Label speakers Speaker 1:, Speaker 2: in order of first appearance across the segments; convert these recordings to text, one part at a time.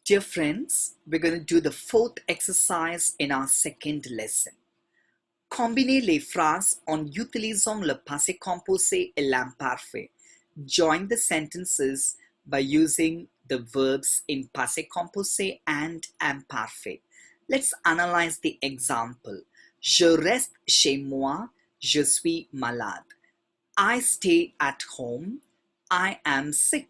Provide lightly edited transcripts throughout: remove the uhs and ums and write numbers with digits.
Speaker 1: Dear friends, we're going to do the fourth exercise in our second lesson. Combinez les phrases en utilisant le passé composé et l'imparfait. Join the sentences by using the verbs in passé composé and imparfait. Let's analyze the example. Je reste chez moi, je suis malade. I stay at home, I am sick.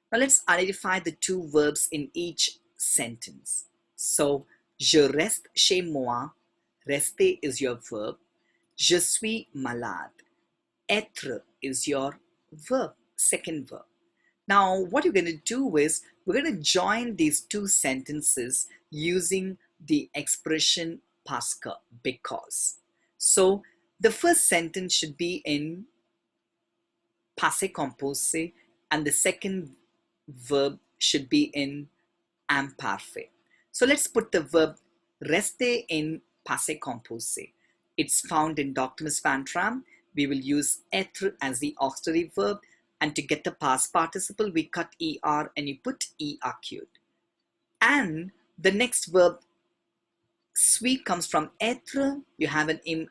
Speaker 1: Now let's identify the two verbs in each sentence. So, je reste chez moi. Rester is your verb. Je suis malade. Être is your verb, second verb. Now, what you're going to do is, we're going to join these two sentences using the expression parce que, because. So, the first sentence should be in passé composé and the second verb should be in imparfait. So let's put the verb rester in passé composé. It's found in Doctrinus Vantram. We will use être as the auxiliary verb, and to get the past participle we cut er and you put e acute. And the next verb suis comes from être. You have an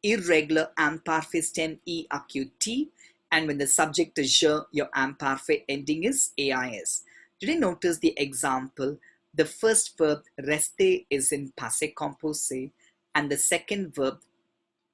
Speaker 1: irregular imparfait stem e acute t, and when the subject is je, your imparfait ending is ais. Did you notice the example? The first verb rester is in passé composé and the second verb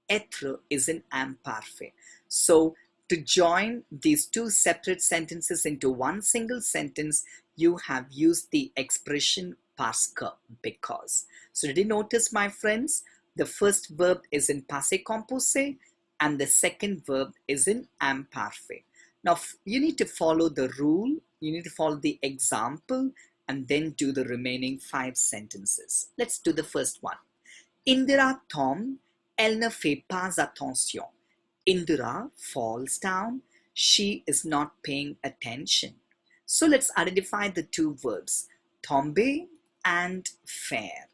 Speaker 1: être is in imparfait. So to join these two separate sentences into one single sentence, you have used the expression parce que, because. So did you notice, my friends? The first verb is in passé composé and the second verb is in imparfait. Now you need to follow the rule, you need to follow the example and then do the remaining 5 sentences. Let's do the first one. Indira tombe, elle ne fait pas attention. Indira falls down, she is not paying attention. So let's identify the two verbs, tomber and faire.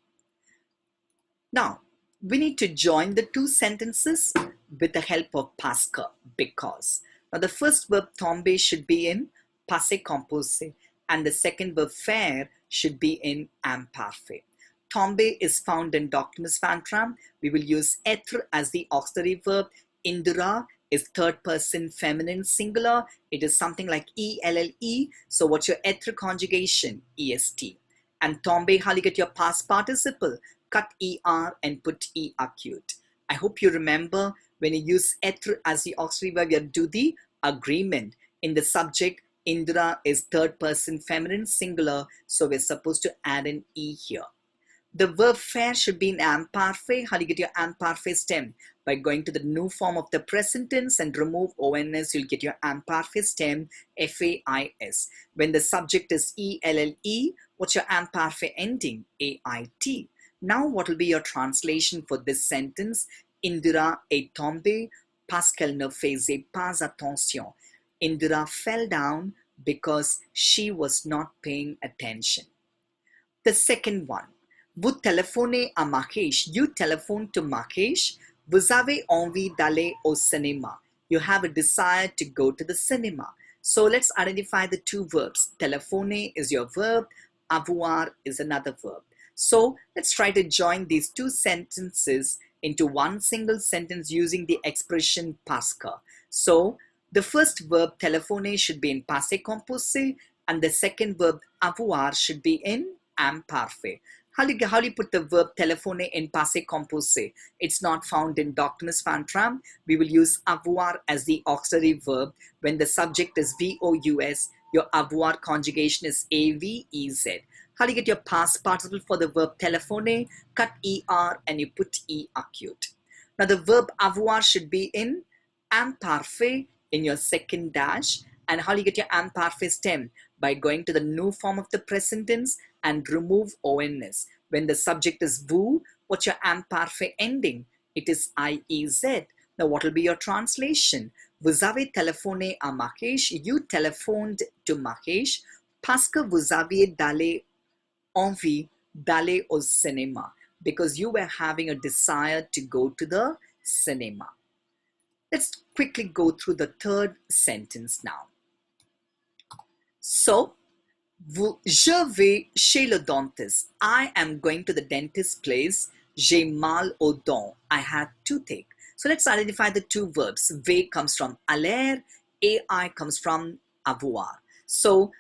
Speaker 1: Now, we need to join the two sentences with the help of parce que, because. Now the first verb tomber should be in passé composé and the second verb faire should be in imparfait. Tomber is found in Doctrinus Vantram. We will use être as the auxiliary verb. Indira is third person feminine singular. It is something like E-L-L-E. So what's your être conjugation? E-S-T. And tomber, how do you get your past participle? Cut er and put e acute. I hope you remember when you use être as the auxiliary verb, you do the agreement. In the subject, Indira is third person feminine singular, so we're supposed to add an e here. The verb faire should be in imparfait. How do you get your imparfait stem? By going to the new form of the present tense and remove ons, you'll get your imparfait stem fais. When the subject is elle, what's your imparfait ending? Ait. Now what will be your translation for this sentence? Indira est tombée parce qu'elle ne faisait pas attention. Indira fell down because she was not paying attention. The second one. Vous téléphonez à Mahesh. You telephone to Mahesh. Vous avez envie d'aller au cinéma. You have a desire to go to the cinema. So let's identify the two verbs. Téléphoner is your verb. Avoir is another verb. So let's try to join these two sentences into one single sentence using the expression parce que. So the first verb téléphoner should be in passé composé and the second verb avoir should be in imparfait. How do you put the verb téléphoner in passé composé? It's not found in Doctrinus Vantram. We will use avoir as the auxiliary verb. When the subject is VOUS, your avoir conjugation is AVEZ. How do you get your past participle for the verb téléphoner? Cut ER and you put E acute. Now the verb avoir should be in imparfait in your second dash. And how do you get your imparfait stem? By going to the new form of the present tense and remove ons. When the subject is vous, what's your imparfait ending? It is IEZ. Now what will be your translation? Vous avez téléphoné à Mahesh. You telephoned to Mahesh parce que vous aviez envie d'aller au cinéma, because you were having a desire to go to the cinema. Let's quickly go through the third sentence now. So Je vais chez le dentiste. I am going to the dentist's place. J'ai mal aux dents. I had toothache. So let's identify the two verbs. Vais comes from aller, ai comes from avoir. So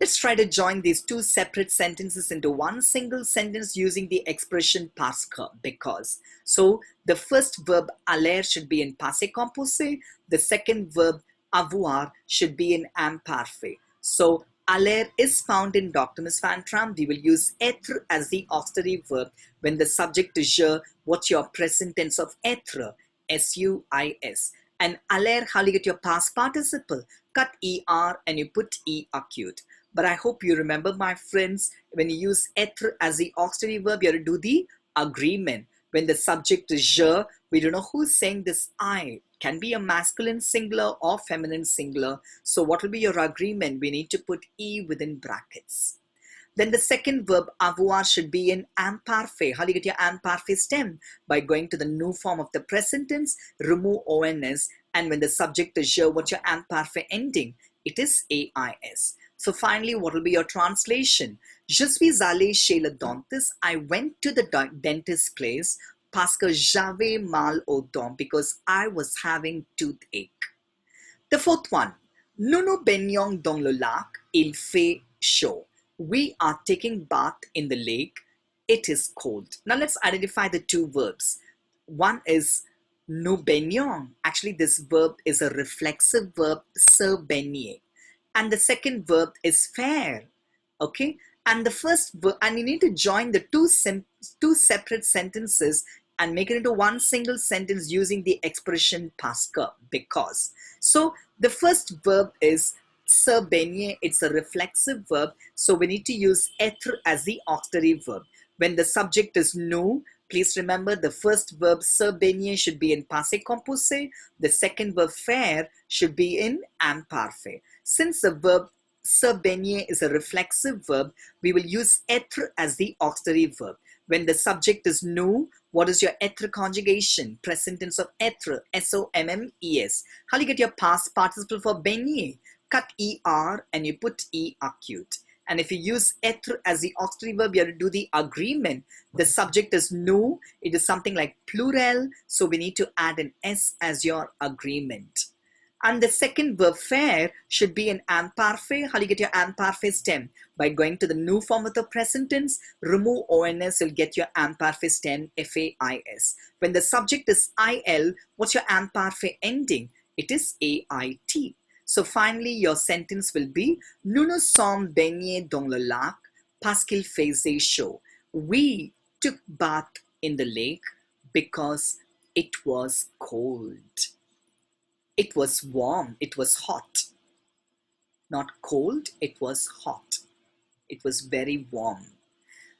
Speaker 1: let's try to join these two separate sentences into one single sentence using the expression parce que, because. So the first verb aller should be in passé composé. The second verb avoir should be in imparfait. So aller is found in Doctimus Fantram. We will use être as the auxiliary verb when the subject is je. What's your present tense of être? S-U-I-S. And aller, how do you get your past participle? Cut er and you put e acute. But I hope you remember, my friends, when you use être as the auxiliary verb, you have to do the agreement. When the subject is je, we don't know who's saying this I. Can be a masculine singular or feminine singular. So what will be your agreement? We need to put e within brackets. Then the second verb avoir should be in imparfait. How do you get your imparfait stem? By going to the new form of the present tense, remove ons, and when the subject is je, what's your imparfait ending? It is ais. So finally, what will be your translation? Je suis allé chez le dentiste. I went to the dentist's place parce que j'avais mal aux dents, because I was having toothache. The fourth one. Nous nous baignons dans le lac. Il fait chaud. We are taking bath in the lake. It is cold. Now let's identify the two verbs. One is nous baignons. Actually, this verb is a reflexive verb, se baigner. And the second verb is faire. Okay? And the first verb, and you need to join the two separate sentences and make it into one single sentence using the expression parce que, because. So the first verb is se baigner. It's a reflexive verb. So we need to use être as the auxiliary verb. When the subject is nous, please remember the first verb se baigner should be in passé composé. The second verb faire should be in imparfait. Since the verb se baigner is a reflexive verb, we will use être as the auxiliary verb. When the subject is nous, what is your être conjugation? Present tense of être, S-O-M-M-E-S. How do you get your past participle for baigner? Cut er and you put e acute. And if you use être as the auxiliary verb, you have to do the agreement. The subject is nous. It is something like plural, so we need to add an s as your agreement. And the second verb faire should be in imparfait. How do you get your imparfait stem? By going to the new form of the present tense, remove ons, you'll get your imparfait stem, F-A-I-S. When the subject is il, what's your imparfait ending? It is A-I-T. So finally, your sentence will be nous nous sommes baignés dans le lac parce qu'il faisait chaud. We took bath in the lake because it was cold. It was warm, it was hot. Not cold, it was hot. It was very warm.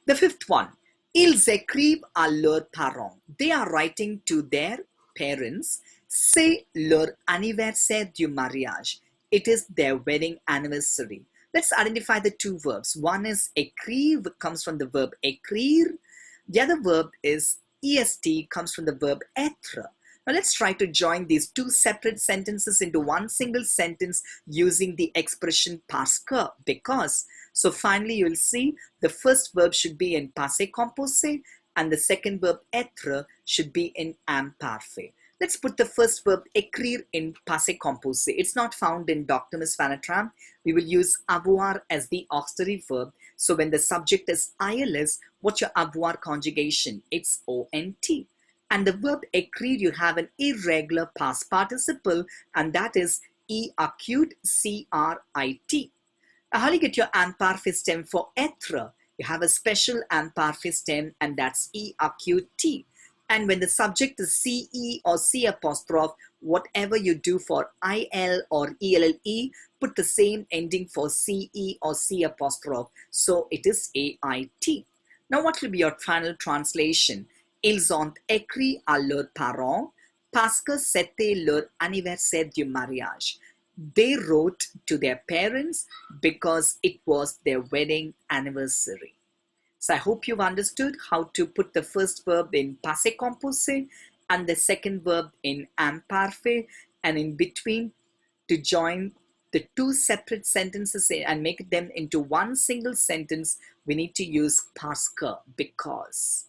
Speaker 1: The fifth one. Ils écrivent à leurs parents. They are writing to their parents. C'est leur anniversaire du mariage. It is their wedding anniversary. Let's identify the two verbs. One is écrire, comes from the verb écrire. The other verb is est, comes from the verb être. Now let's try to join these two separate sentences into one single sentence using the expression parce que, because. So finally you will see the first verb should be in passé composé and the second verb être should be in imparfait. Let's put the first verb écrire in passé composé. It's not found in Doctimus Fantram. We will use avoir as the auxiliary verb. So when the subject is ILS, what's your avoir conjugation? It's ONT. And the verb écrire, you have an irregular past participle, and that is E acute CRIT. Now, how do you get your imparfait stem for être? You have a special imparfait stem, and that's E acute T. And when the subject is CE or C apostrophe, whatever you do for IL or ELLE, put the same ending for CE or C apostrophe. So it is AIT. Now, what will be your final translation? Ils ont écrit à leurs parents parce que c'était leur anniversaire du mariage. They wrote to their parents because it was their wedding anniversary. So I hope you've understood how to put the first verb in passé composé and the second verb in imparfait, and in between to join the two separate sentences and make them into one single sentence, we need to use parce que, because.